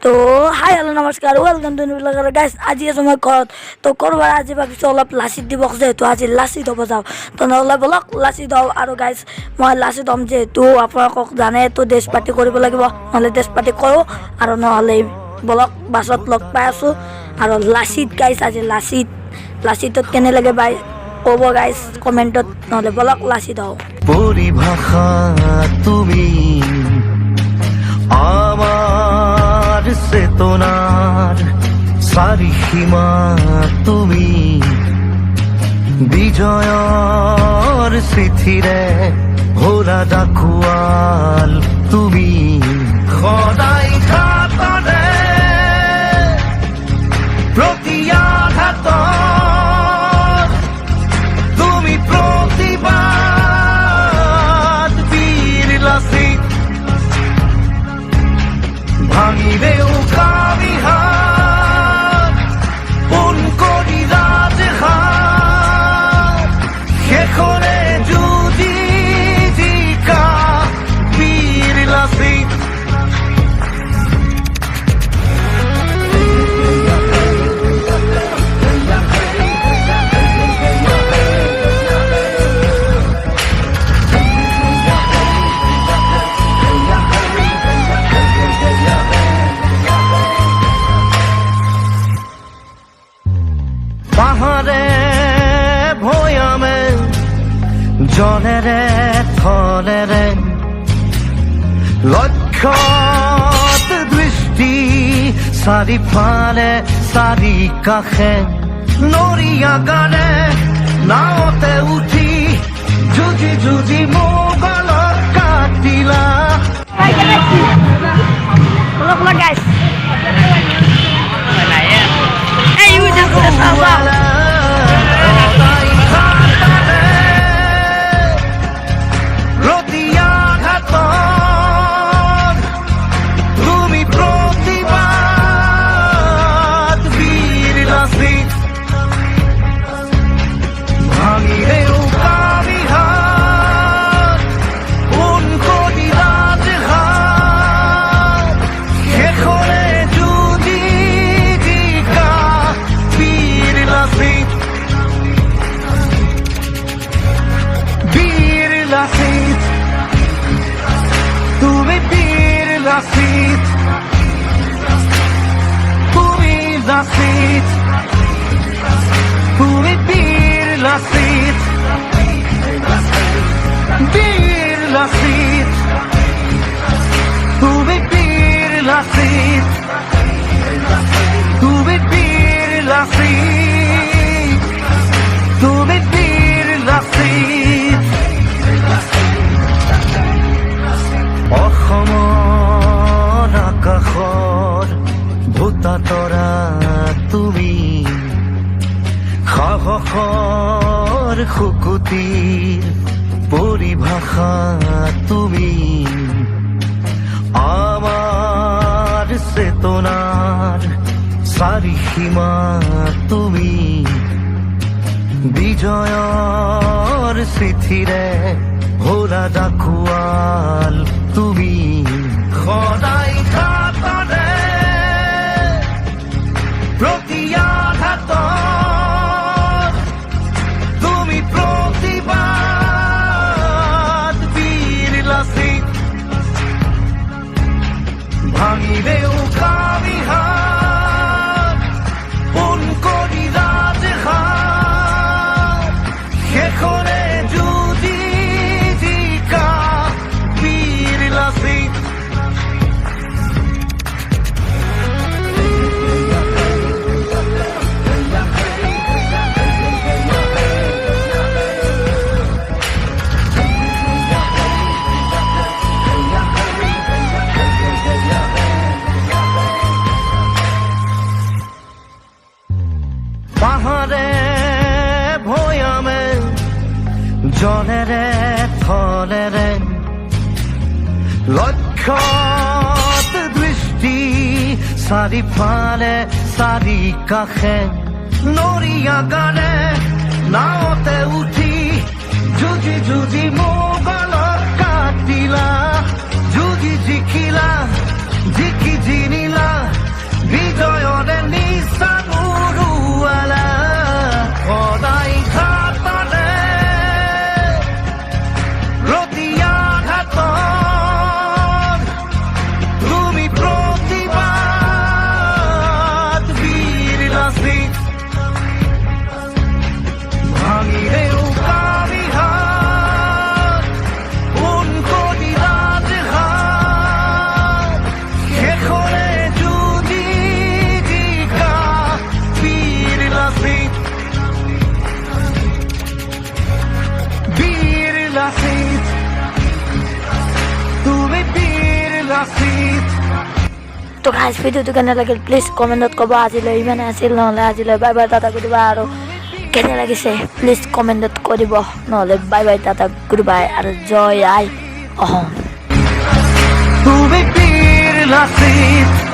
তো hi hello' নমস্কাৰ welcome to new blogger guys আজি আছোঁ মই ঘৰত তো ক'ৰবাৰ আজি ভাবিছোঁ অলপ লাচিত দিৱস যিহেতু আজি লাচিত হ'ব যাওঁ তো নহ'লে ব'লক লাচিত হওঁ আৰু গাইজ মই লাচিত হ'ম যিহেতু আপোনালোকক জানে তো দেশ পাতি কৰিব লাগিব নহ'লে দেশ পাতি কৰোঁ আৰু নহ'লে ব'লক বাছত লগ পাই আছোঁ আৰু লাচিত গাইজ আজি লাচিতত কেনে লাগে বাই ক'ব গাইজ কমেণ্টত নহ'লে ব'লক লাচিত হওঁ পরিভাষা তুমি আমার চেতনার চারিসীমা তুমি বিজয়ৰ চিঠিৰে ভোলা ডাকুৱাল তুমি সদায় ঘাটৰে প্ৰত্যাঘাত তুমি প্ৰতিবাদ বীৰ লাচিত ভাঙিলেও কামিহাত পোন কৰি ৰাজহাত শেষৰে যুঁজি জিকা বীৰ লাচিত পাহাৰে ভৈয়ামে জলেৰে থলেৰে লক্ষ্যত দৃষ্টি চাৰিফালে চাৰি কাষে নৰিয়া গানে নাৱতে উঠি যুঁজি যুঁজি মোগলক কাটিলা ব'লক গাইজ এই ইউ জাষ্ট তুমি প্রতিবাদ বীর লাচিত ভাঙিলেও কামিহাত পোন কৰি ৰাজহাত শেষৰে যুঁজি জিকা বীৰ লাচিত বীৰ লাচিত তুমি বীর লাচিত তুমি লাচিত তুমি বীর লাচিত বীর লাচিত তুমি বীর লাচিত তুমি বীর লাচিত তুমি বীর লাচিত অসমৰ আকাশৰ ভূতা তৰা তুমি সাহসৰ শুকুতিৰ পৰিভাষা তুমি আমাৰ চেতনাৰ চাৰিসীমা তুমি বিজয়ৰ চিঠিৰে ভোলা ডাকুৱাল তুমি সদায় ঘাটৰে প্ৰত্যাঘাত তুমি প্ৰতিবাদ বীৰ লাচিত ভাঙিলেও কামিহাত পোন কৰি ৰাজহাত শেষৰে যুঁজি জিকা বীৰ লাচিত পাহাৰে ভৈয়ামে জলেৰে থলেৰে লক্ষ্যত দৃষ্টি চাৰিফালে চাৰি কাষে নৰিয়া গানে নাৱতে উঠি যুঁজি যুঁজি মোগলক কাটিলা যুঁজি জিকিলা জিকি জিনিলা তো গাইজ ভিডিঅ'টো কেনে লাগিল প্লিজ কমেণ্টত ক'ব আজিলৈ ইমানে আছিল নহ'লে আজিলৈ bye bye Tata good bye আৰু কেনে লাগিছে প্লিজ কমেণ্টত কৈ দিব নহ'লে bye bye Tata good bye আৰু জয় আই অহম तू भी पीर लासित